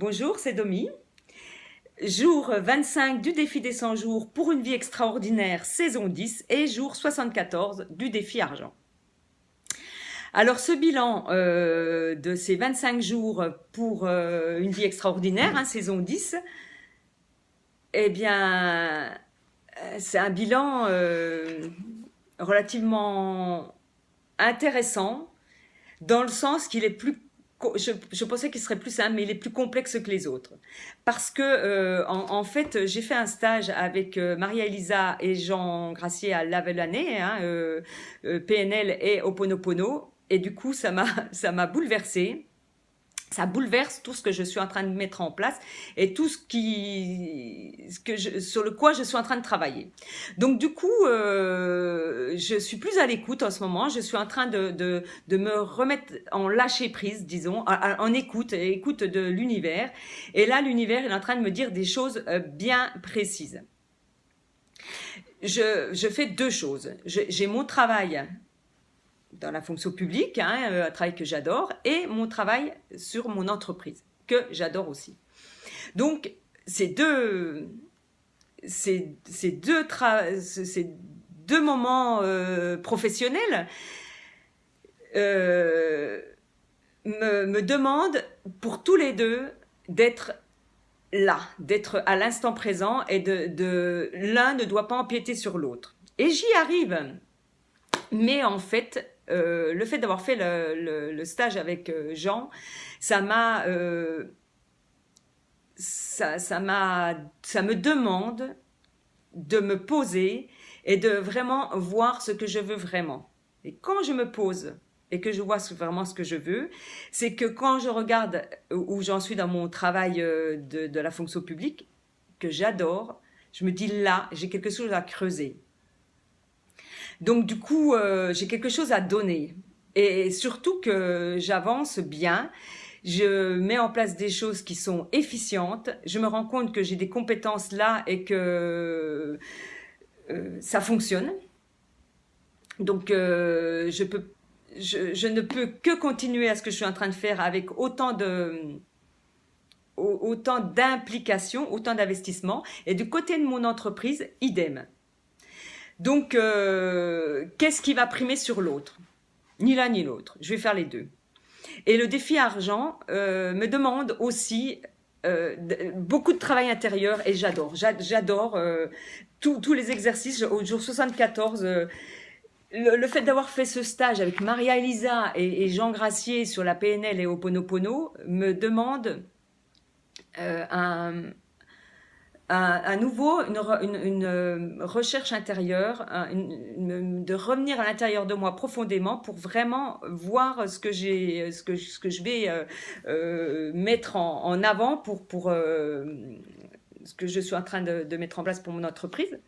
Bonjour, c'est Domi. Jour 25 du défi des 100 jours pour une vie extraordinaire, saison 10 et jour 74 du défi argent. Alors ce bilan de ces 25 jours pour une vie extraordinaire, saison 10, eh bien c'est un bilan relativement intéressant dans le sens qu'il est plus je pensais qu'il serait plus simple, mais il est plus complexe que les autres. Parce que, en fait, j'ai fait un stage avec Maria-Elisa et Jean Gracier à Lavelanet, PNL et Ho'oponopono. Et du coup, ça m'a bouleversée. Ça bouleverse tout ce que je suis en train de mettre en place et tout sur le quoi je suis en train de travailler. Donc du coup, je suis plus à l'écoute en ce moment. Je suis en train de me remettre en lâcher prise, disons, en écoute de l'univers. Et là, l'univers est en train de me dire des choses bien précises. Je fais deux choses. J'ai mon travail dans la fonction publique, un travail que j'adore, et mon travail sur mon entreprise, que j'adore aussi. Donc, ces deux moments professionnels me demandent pour tous les deux d'être là, d'être à l'instant présent, et l'un ne doit pas empiéter sur l'autre. Et j'y arrive. Mais en fait, le fait d'avoir fait le stage avec Jean, ça me demande de me poser et de vraiment voir ce que je veux vraiment. Et quand je me pose et que je vois vraiment ce que je veux, c'est que quand je regarde où j'en suis dans mon travail de la fonction publique, que j'adore, je me dis là, j'ai quelque chose à creuser. Donc du coup, j'ai quelque chose à donner. Et surtout que j'avance bien, je mets en place des choses qui sont efficientes, je me rends compte que j'ai des compétences là et que ça fonctionne. Donc je ne peux que continuer à ce que je suis en train de faire avec autant d'implication, autant d'investissement. Et du côté de mon entreprise, idem. Donc, qu'est-ce qui va primer sur l'autre? Ni l'un ni l'autre. Je vais faire les deux. Et le défi argent me demande aussi beaucoup de travail intérieur et j'adore. J'adore tous les exercices. Au jour 74, le fait d'avoir fait ce stage avec Maria-Elisa et Jean Gracier sur la PNL et Ho'oponopono me demande à nouveau une recherche intérieure, de revenir à l'intérieur de moi profondément pour vraiment voir ce que je vais mettre en avant pour ce que je suis en train de mettre en place pour mon entreprise.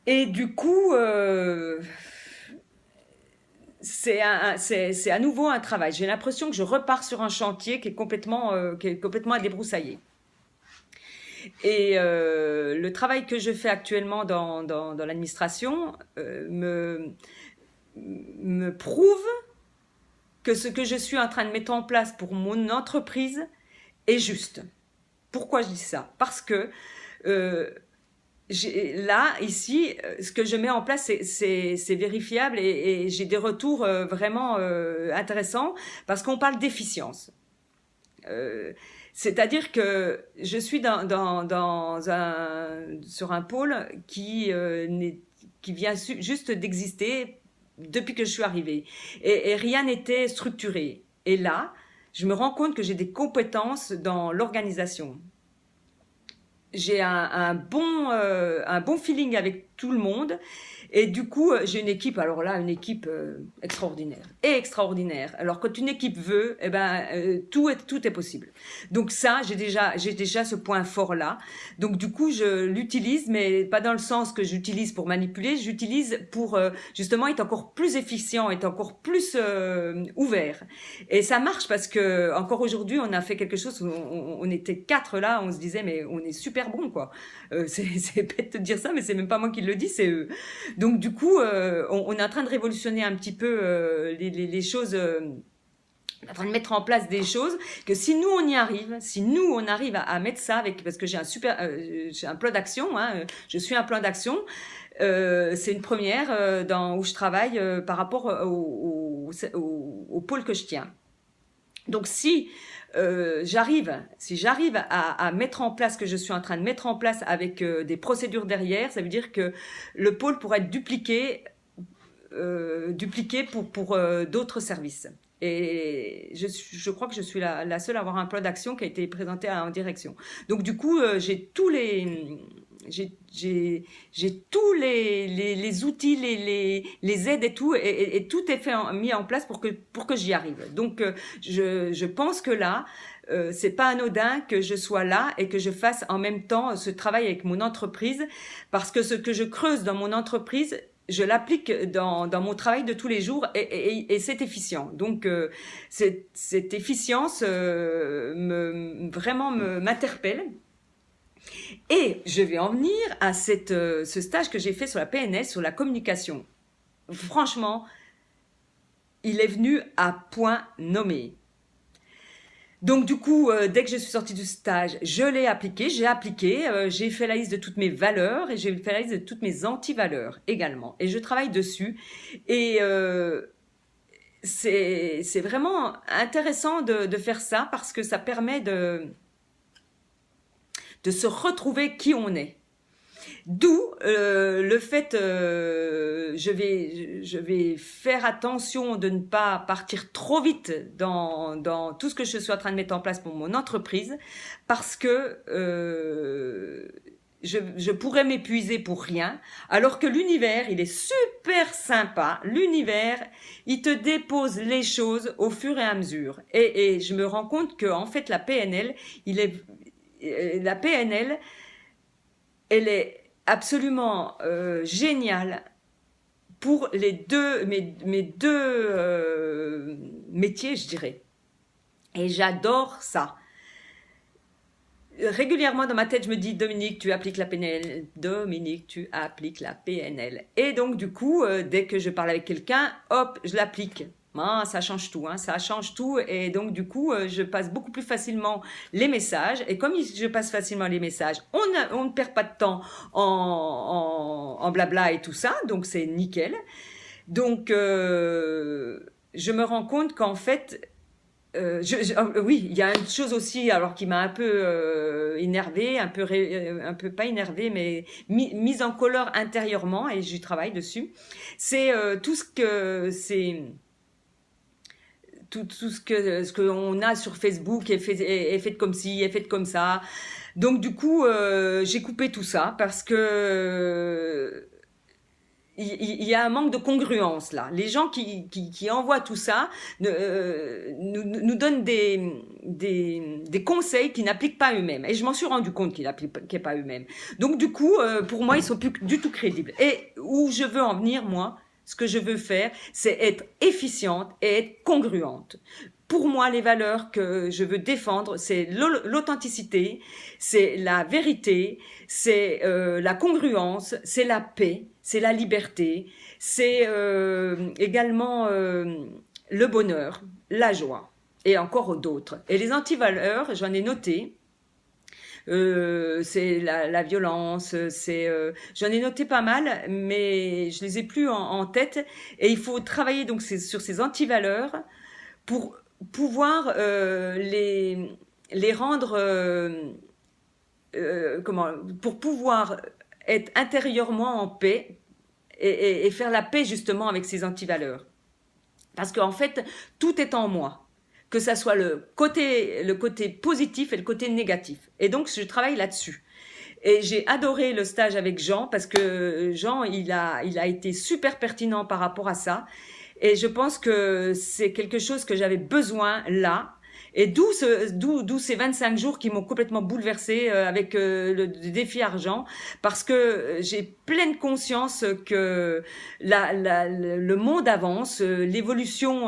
Et du coup, c'est à nouveau un travail. J'ai l'impression que je repars sur un chantier qui est complètement à débroussailler. Et le travail que je fais actuellement dans l'administration me prouve que ce que je suis en train de mettre en place pour mon entreprise est juste. Pourquoi je dis ça? Parce que là, ici, ce que je mets en place, c'est vérifiable et j'ai des retours vraiment intéressants parce qu'on parle d'efficience. C'est-à-dire que je suis sur un pôle qui vient juste d'exister depuis que je suis arrivée. Et rien n'était structuré. Et là, je me rends compte que j'ai des compétences dans l'organisation. J'ai un bon feeling avec tout le monde. Et du coup, j'ai une équipe, alors là, une équipe extraordinaire. Et extraordinaire. Alors, quand une équipe veut, eh ben, tout est possible. Donc ça, j'ai déjà ce point fort-là. Donc du coup, je l'utilise, mais pas dans le sens que j'utilise pour manipuler, j'utilise pour justement être encore plus efficient, être encore plus ouvert. Et ça marche parce que, encore aujourd'hui, on a fait quelque chose, on était 4 là, on se disait, mais on est super bon, quoi. C'est bête de dire ça, mais c'est même pas moi qui le dis, c'est eux. Donc du coup, on est en train de révolutionner un petit peu les choses en train de mettre en place des choses que si nous on y arrive, si nous on arrive à mettre ça avec, parce que j'ai un plan d'action, hein, je suis un plan d'action, c'est une première où je travaille par rapport au pôle que je tiens. Donc si j'arrive à mettre en place ce que je suis en train de mettre en place avec des procédures derrière, ça veut dire que le pôle pourra être dupliqué pour d'autres services. Et je crois que je suis la seule à avoir un plan d'action qui a été présenté en direction. Donc du coup, j'ai tous les outils, les aides et tout, et tout est mis en place pour que j'y arrive. Donc je pense que là, c'est pas anodin que je sois là et que je fasse en même temps ce travail avec mon entreprise, parce que ce que je creuse dans mon entreprise, je l'applique dans mon travail de tous les jours et c'est efficient. Donc cette efficience vraiment m'interpelle. Et je vais en venir à ce stage que j'ai fait sur la PNL, sur la communication. Franchement, il est venu à point nommé. Donc du coup, dès que je suis sortie du stage, je l'ai appliqué, j'ai fait la liste de toutes mes valeurs et j'ai fait la liste de toutes mes anti-valeurs également. Et je travaille dessus. Et c'est vraiment intéressant de faire ça parce que ça permet de se retrouver qui on est. D'où le fait, je vais faire attention de ne pas partir trop vite dans tout ce que je suis en train de mettre en place pour mon entreprise, parce que je pourrais m'épuiser pour rien, alors que l'univers, il est super sympa. L'univers, il te dépose les choses au fur et à mesure. Et je me rends compte que en fait, la PNL, elle est absolument géniale pour mes deux métiers, je dirais. Et j'adore ça. Régulièrement dans ma tête, je me dis, Dominique, tu appliques la PNL. Dominique, tu appliques la PNL. Et donc, du coup, dès que je parle avec quelqu'un, hop, je l'applique. Ah, ça change tout, hein, ça change tout. Et donc, du coup, je passe beaucoup plus facilement les messages. Et comme je passe facilement les messages, on ne perd pas de temps en blabla et tout ça. Donc, c'est nickel. Donc, je me rends compte qu'en fait, oui, il y a une chose aussi, alors qui m'a un peu énervée, un peu pas énervée, mais mise en colère intérieurement, et j'y travaille dessus. C'est tout ce que on a sur Facebook est fait comme ci, est fait comme ça. Donc du coup, j'ai coupé tout ça parce que il y a un manque de congruence là. Les gens qui envoient tout ça nous donnent des conseils qu'ils n'appliquent pas eux-mêmes. Et je m'en suis rendu compte qu'ils n'appliquaient pas eux-mêmes. Donc du coup, pour moi, ils sont plus du tout crédibles. Et où je veux en venir, moi, ce que je veux faire, c'est être efficiente et être congruente. Pour moi, les valeurs que je veux défendre, c'est l'authenticité, c'est la vérité, c'est la congruence, c'est la paix, c'est la liberté, c'est également le bonheur, la joie, et encore d'autres. Et les antivaleurs, j'en ai noté. C'est la violence, j'en ai noté pas mal, mais je les ai plus en tête. Et il faut travailler donc sur ces antivaleurs pour pouvoir les rendre pour pouvoir être intérieurement en paix et faire la paix justement avec ces antivaleurs. Parce qu'en fait, tout est en moi, que ça soit le côté positif et le côté négatif. Et donc, je travaille là-dessus. Et j'ai adoré le stage avec Jean parce que Jean, il a été super pertinent par rapport à ça. Et je pense que c'est quelque chose que j'avais besoin là. Et d'où ces 25 jours qui m'ont complètement bouleversée avec le défi argent, parce que j'ai pleine conscience que le monde avance, l'évolution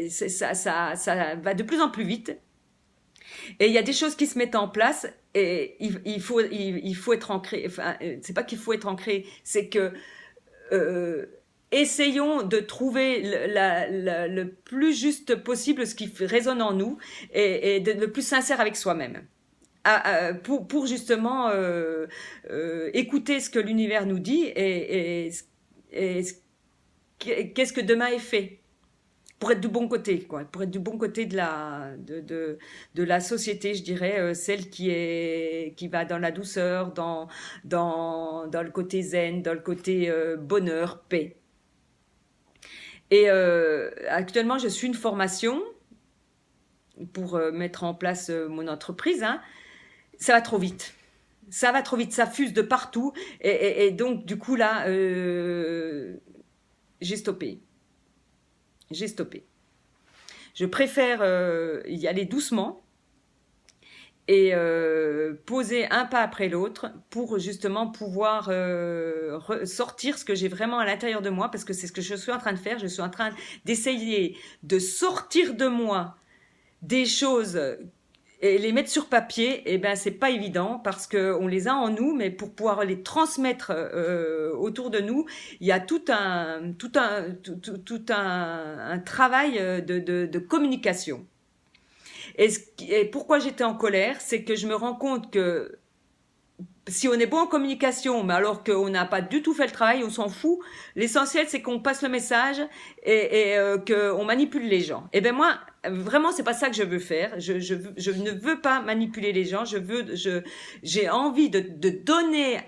ça va de plus en plus vite. Et il y a des choses qui se mettent en place et il faut être ancré. Enfin, c'est pas qu'il faut être ancré, c'est que essayons de trouver le plus juste possible ce qui résonne en nous et le plus sincère avec soi-même. Pour justement écouter ce que l'univers nous dit et qu'est-ce que demain est fait pour être du bon côté, quoi, pour être du bon côté de la société, je dirais, celle qui va dans la douceur, dans le côté zen, dans le côté bonheur, paix. Et actuellement, je suis une formation pour mettre en place mon entreprise, hein. Ça va trop vite. Ça va trop vite, ça fuse de partout. Et donc, du coup, là, j'ai stoppé. J'ai stoppé. Je préfère y aller doucement et poser un pas après l'autre pour justement pouvoir sortir ce que j'ai vraiment à l'intérieur de moi, parce que c'est ce que je suis en train de faire. Je suis en train d'essayer de sortir de moi des choses et les mettre sur papier. Et ben c'est pas évident parce que on les a en nous, mais pour pouvoir les transmettre autour de nous, il y a tout un travail de communication. Et pourquoi j'étais en colère, c'est que je me rends compte que si on est bon en communication, mais alors qu'on n'a pas du tout fait le travail, on s'en fout. L'essentiel, c'est qu'on passe le message et qu'on manipule les gens. Et ben moi, vraiment, c'est pas ça que je veux faire. Je ne veux pas manipuler les gens. J'ai envie de donner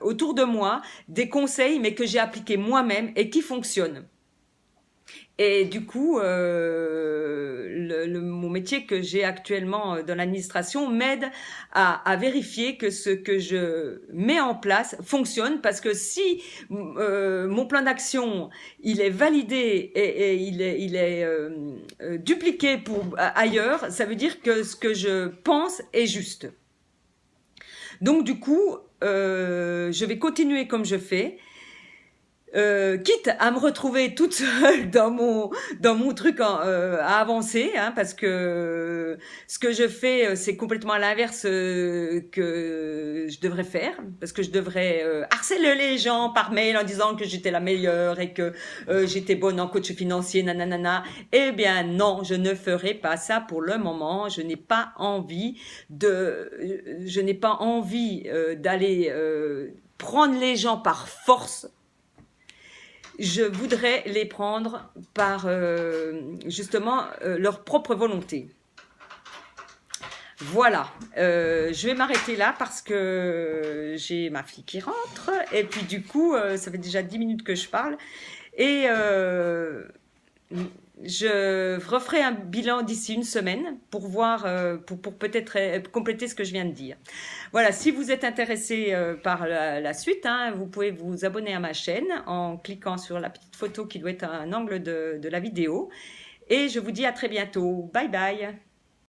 autour de moi des conseils, mais que j'ai appliqués moi-même et qui fonctionnent. Et du coup, mon métier que j'ai actuellement dans l'administration m'aide à vérifier que ce que je mets en place fonctionne, parce que si mon plan d'action il est validé et il est dupliqué ailleurs, ça veut dire que ce que je pense est juste. Donc du coup, je vais continuer comme je fais. Quitte à me retrouver toute seule dans mon truc à avancer, hein, parce que ce que je fais, c'est complètement à l'inverse que je devrais faire, parce que je devrais harceler les gens par mail en disant que j'étais la meilleure et que j'étais bonne en coach financier, nanana. Eh bien non, je ne ferai pas ça pour le moment. Je n'ai pas envie d'aller prendre les gens par force. Je voudrais les prendre par justement leur propre volonté. Voilà, je vais m'arrêter là parce que j'ai ma fille qui rentre et puis du coup, ça fait déjà 10 minutes que je parle et je referai un bilan d'ici une semaine pour voir, pour peut-être compléter ce que je viens de dire. Voilà, si vous êtes intéressé par la suite, hein, vous pouvez vous abonner à ma chaîne en cliquant sur la petite photo qui doit être à un angle de la vidéo. Et je vous dis à très bientôt. Bye bye.